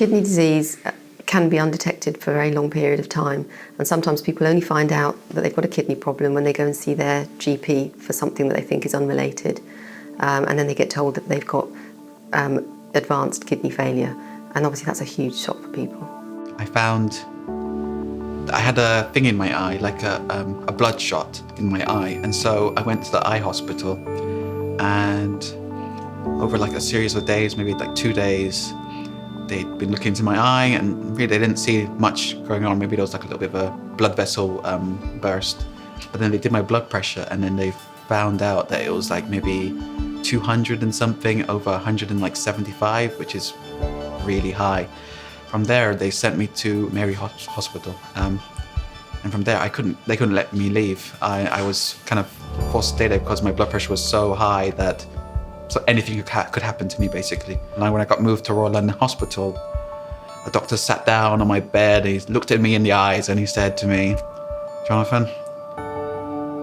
Kidney disease can be undetected for a very long period of time, and sometimes people only find out that they've got a kidney problem when they go and see their GP for something that they think is unrelated, and then they get told that they've got advanced kidney failure, and obviously that's a huge shock for people. I found I had a thing in my eye, like a blood shot in my eye, and so I went to the eye hospital, and over like a series of days, maybe like 2 days, they'd been looking into my eye, and really they didn't see much going on. Maybe there was like a little bit of a blood vessel burst, but then they did my blood pressure, and then they found out that it was like maybe 200 and something over 175, which is really high. From there, they sent me to Mary Hospital, and from there, they couldn't let me leave. I was kind of forced to stay there because my blood pressure was so high that anything could happen to me, basically. And when I got moved to Royal London Hospital, the doctor sat down on my bed, he looked at me in the eyes, and he said to me, "Jonathan,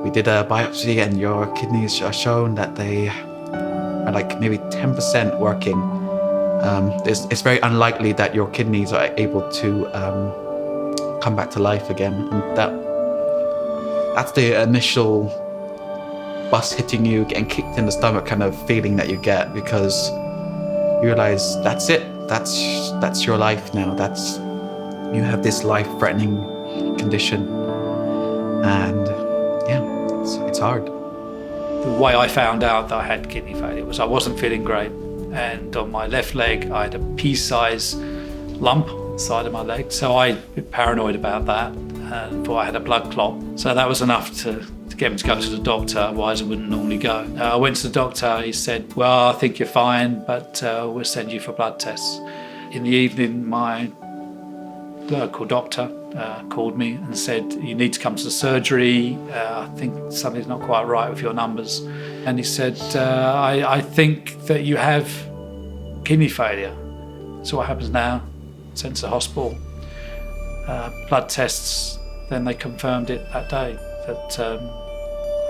we did a biopsy and your kidneys are shown that they are like maybe 10% working. It's very unlikely that your kidneys are able to come back to life again." And that's the initial bus hitting you, getting kicked in the stomach kind of feeling that you get, because you realize that's it. That's your life now. You have this life-threatening condition, and yeah, it's hard. The way I found out that I had kidney failure was I wasn't feeling great, and on my left leg I had a pea-sized lump on the side of my leg, so I was a bit paranoid about that and thought I had a blood clot. So that was enough to get me to go to the doctor, otherwise I wouldn't normally go. I went to the doctor, he said, "Well, I think you're fine, but we'll send you for blood tests." In the evening, my local doctor called me and said, "You need to come to the surgery. I think something's not quite right with your numbers." And he said, I think that you have kidney failure. So what happens now? Sent to the hospital. Blood tests, then they confirmed it that day, that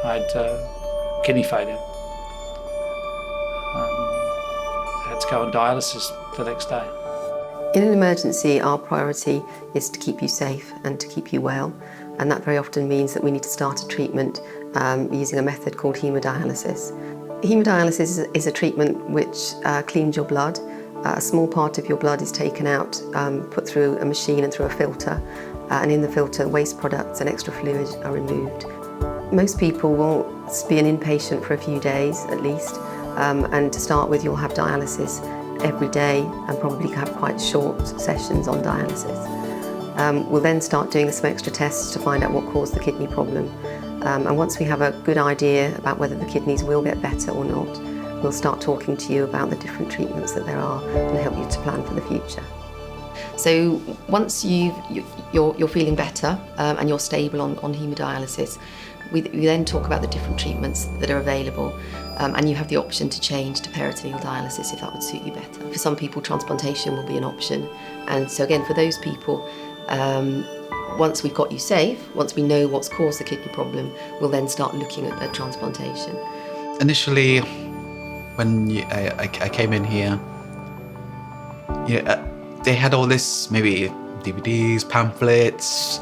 I had kidney failure. I had to go on dialysis the next day. In an emergency, our priority is to keep you safe and to keep you well, and that very often means that we need to start a treatment using a method called hemodialysis. Hemodialysis is a treatment which cleans your blood. A small part of your blood is taken out, put through a machine and through a filter, and in the filter waste products and extra fluid are removed. Most people will be an inpatient for a few days at least, and to start with you'll have dialysis every day and probably have quite short sessions on dialysis. We'll then start doing some extra tests to find out what caused the kidney problem, and once we have a good idea about whether the kidneys will get better or not, we'll start talking to you about the different treatments that there are and help you to plan for the future. So once you're feeling better and you're stable on hemodialysis, we then talk about the different treatments that are available, and you have the option to change to peritoneal dialysis if that would suit you better. For some people, transplantation will be an option, and so again, for those people, once we've got you safe, once we know what's caused the kidney problem, we'll then start looking at transplantation. Initially, when I came in here, they had all this, maybe DVDs, pamphlets,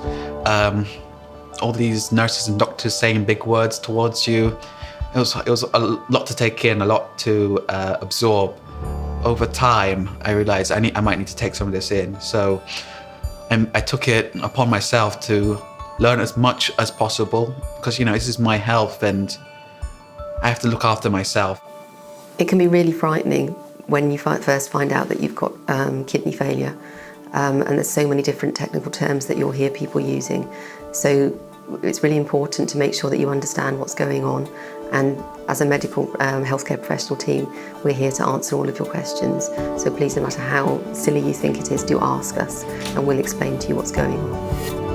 all these nurses and doctors saying big words towards you. It was a lot to take in, a lot to absorb. Over time, I realized I might need to take some of this in. So I took it upon myself to learn as much as possible, because this is my health and I have to look after myself. It can be really frightening when you first find out that you've got kidney failure, and there's so many different technical terms that you'll hear people using. So it's really important to make sure that you understand what's going on, and as a medical healthcare professional team, we're here to answer all of your questions. So please, no matter how silly you think it is, do ask us and we'll explain to you what's going on.